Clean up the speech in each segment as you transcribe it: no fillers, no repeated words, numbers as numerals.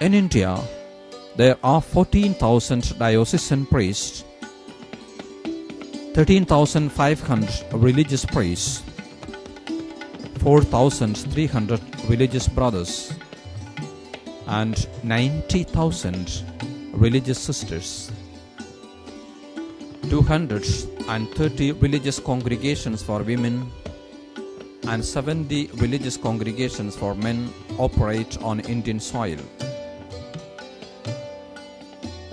In India, there are 14,000 diocesan priests, 13,500 religious priests, 4,300 religious brothers, and 90,000 religious sisters. 230 religious congregations for women and 70 religious congregations for men operate on Indian soil.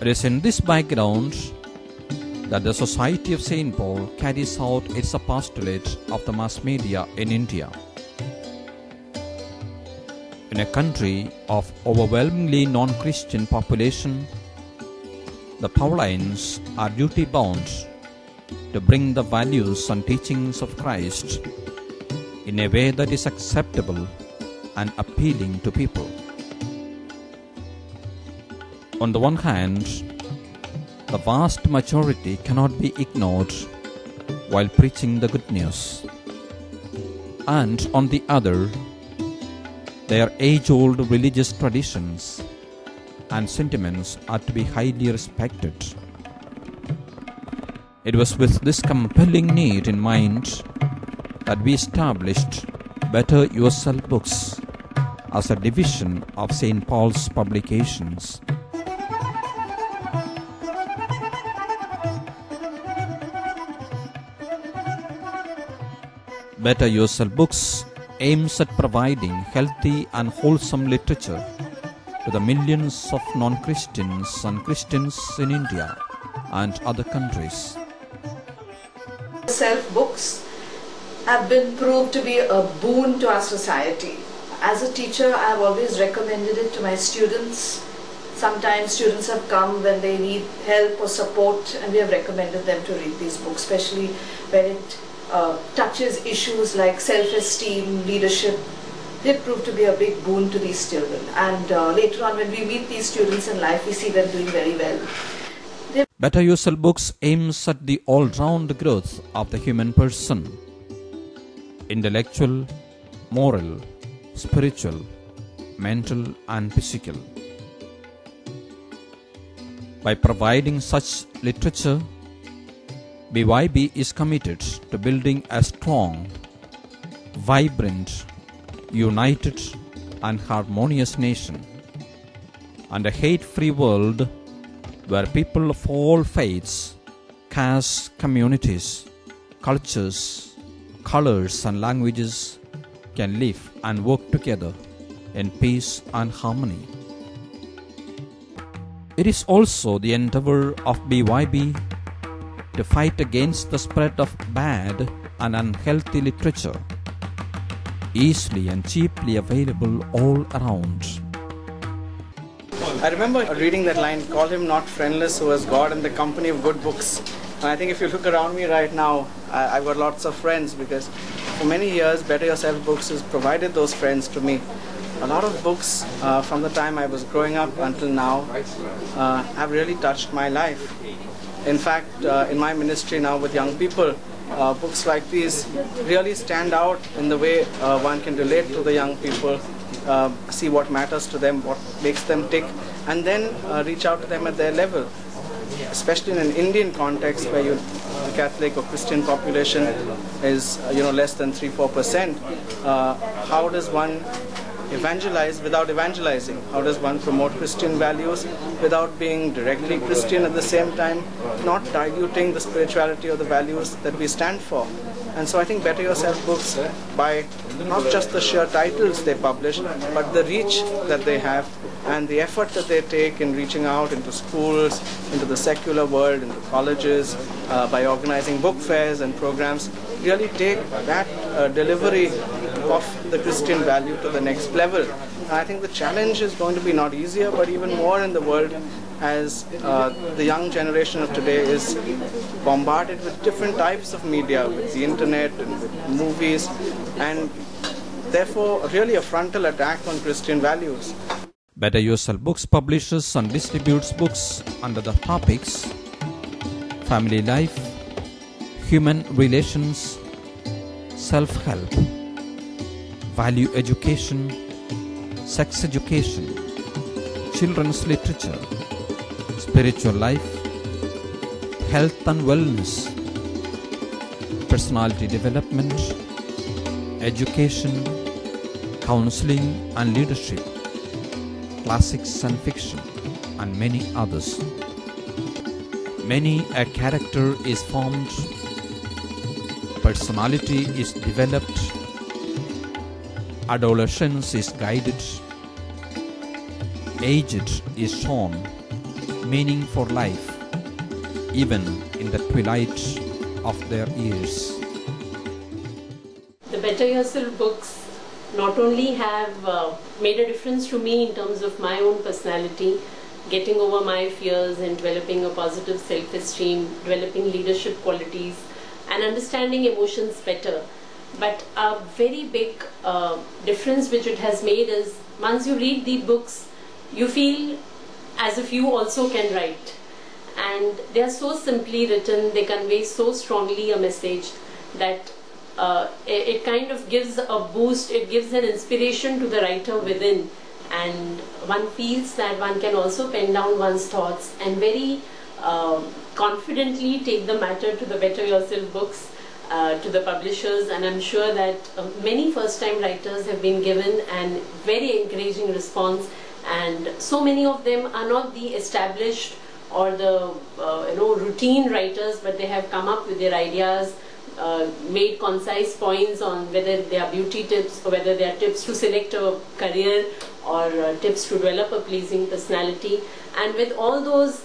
It is in this background that the Society of St. Paul carries out its apostolate of the mass media in India. In a country of overwhelmingly non-Christian population, the Paulines are duty-bound to bring the values and teachings of Christ in a way that is acceptable and appealing to people. On the one hand, the vast majority cannot be ignored while preaching the good news. And on the other, their age-old religious traditions and sentiments are to be highly respected. It was with this compelling need in mind that we established Better Yourself Books as a division of St. Paul's publications. Better Yourself Books aims at providing healthy and wholesome literature to the millions of non-Christians and Christians in India and other countries. Self books have been proved to be a boon to our society. As a teacher, I have always recommended it to my students. Sometimes students have come when they need help or support, and we have recommended them to read these books, especially when it touches issues like self-esteem, leadership. They prove to be a big boon to these children, and later on when we meet these students in life, we see them doing very well. Better Yourself Books aims at the all-round growth of the human person: intellectual, moral, spiritual, mental and physical. By providing such literature, BYB is committed to building a strong, vibrant, united and harmonious nation, and a hate-free world where people of all faiths, castes, communities, cultures, colors and languages can live and work together in peace and harmony. It is also the endeavor of BYB to fight against the spread of bad and unhealthy literature, easily and cheaply available all around. I remember reading that line, "Call him not friendless who has God in the company of good books." And I think if you look around me right now, I've got lots of friends, because for many years Better Yourself Books has provided those friends to me. A lot of books from the time I was growing up until now have really touched my life. In fact, in my ministry now with young people, books like these really stand out in the way one can relate to the young people, see what matters to them, what makes them tick, and then reach out to them at their level. Especially in an Indian context where the Catholic or Christian population is less than 3-4%, how does one evangelize without evangelizing? How does one promote Christian values without being directly Christian at the same time, not diluting the spirituality or the values that we stand for? And so I think Better Yourself Books, by not just the sheer titles they publish, but the reach that they have and the effort that they take in reaching out into schools, into the secular world, into colleges, by organizing book fairs and programs, really take that delivery of the Christian value to the next level. And I think the challenge is going to be not easier, but even more in the world, as the young generation of today is bombarded with different types of media, with the internet and with movies, and therefore really a frontal attack on Christian values. Better Yourself Books publishes and distributes books under the topics family life, human relations, self-help, value education, sex education, children's literature, spiritual life, health and wellness, personality development, education, counseling and leadership, classics and fiction, and many others. Many a character is formed, personality is developed, adolescence is guided, aged is shown meaning for life, even in the twilight of their years. The Better Yourself books not only have made a difference to me in terms of my own personality, getting over my fears and developing a positive self-esteem, developing leadership qualities and understanding emotions better, but a very big difference which it has made is once you read the books, you feel as if you also can write. And they are so simply written, they convey so strongly a message that it kind of gives a boost, it gives an inspiration to the writer within, and one feels that one can also pen down one's thoughts and very confidently take the matter to the Better Yourself books, to the publishers, and I'm sure that many first-time writers have been given a very encouraging response, and so many of them are not the established or the routine writers, but they have come up with their ideas, made concise points on whether they are beauty tips or whether they are tips to select a career or tips to develop a pleasing personality. And with all those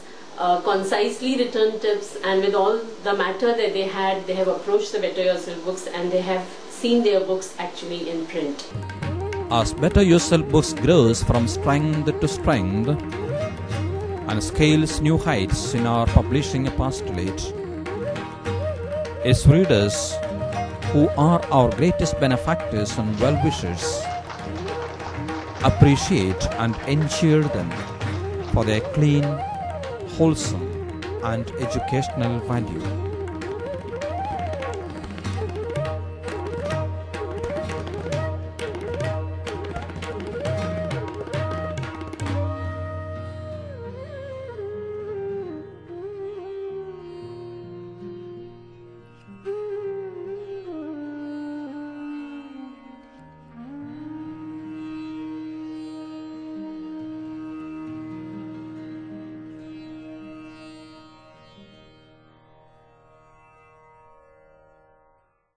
concisely written tips and with all the matter that they have approached the Better Yourself books and they have seen their books actually in print. As Better Yourself books grows from strength to strength and scales new heights in our publishing apostolate, its readers, who are our greatest benefactors and well-wishers, appreciate and ensure them for their clean, wholesome and educational value.